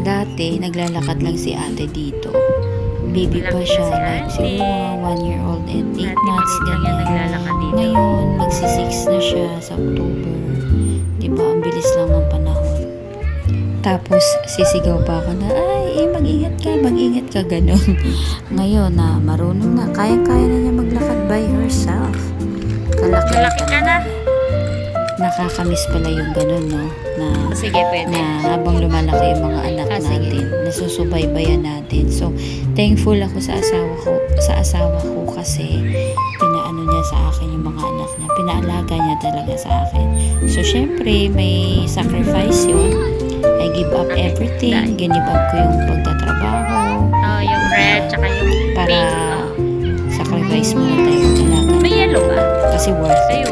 Dati, naglalakad lang si ate dito. Baby pa siya, like siguro 1 year old and 8 months, ganyan. Ngayon, magsi-6 na siya sa October. Diba, ang bilis lang ng panahon. Tapos, sisigaw pa ako na, ay, mag-ingat ka, ganun. Ngayon na, marunong na, kaya-kaya na niya maglakad by herself. Kalaki ka na. Nakakamiss pala yung ganun, no? Na, Sige, pwede. na habang lumalaki yung mga anak natin, nasusubaybayan natin. So, thankful ako sa asawa ko kasi pinaano niya sa akin yung mga anak niya. Pinaalaga niya talaga sa akin. So, syempre, may sacrifice yun. I give up everything. Give up ko yung pagtatrabaho. Oh, yung red, tsaka yung Para pink. sacrifice mo na tayo ng alaga. May yellow ba? Kasi worth it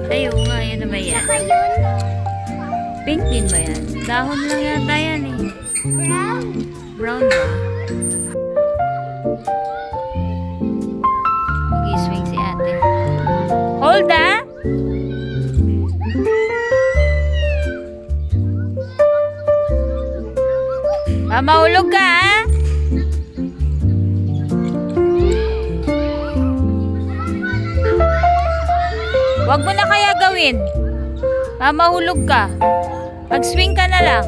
Ayaw naman. nga, yun na ba yan? Pink din ba yan? Dahon lang yata yan eh. Brown ba? Mag-i-swing si ate. Hold ah! Mahulog ka ah! Wag mo na kaya gawin. Mamahulog ka. Mag-swing ka na lang.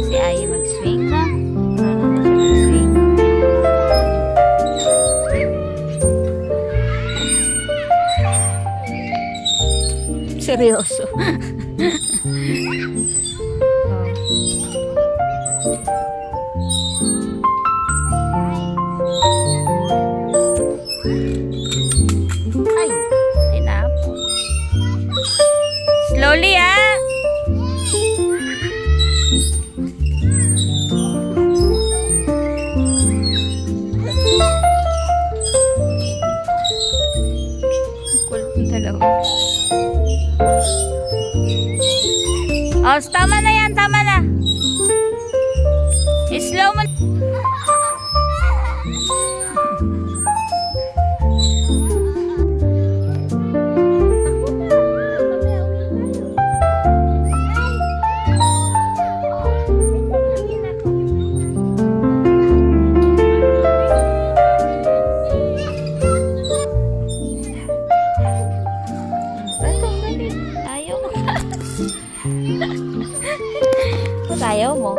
Si Ayi mag-swing na. Mag-swing. Seryoso. Ay, tinapo. Slowly ah. Kulit yung dalawa. Oh, tama na yan, tama na. Slow mo. Ayaw mo.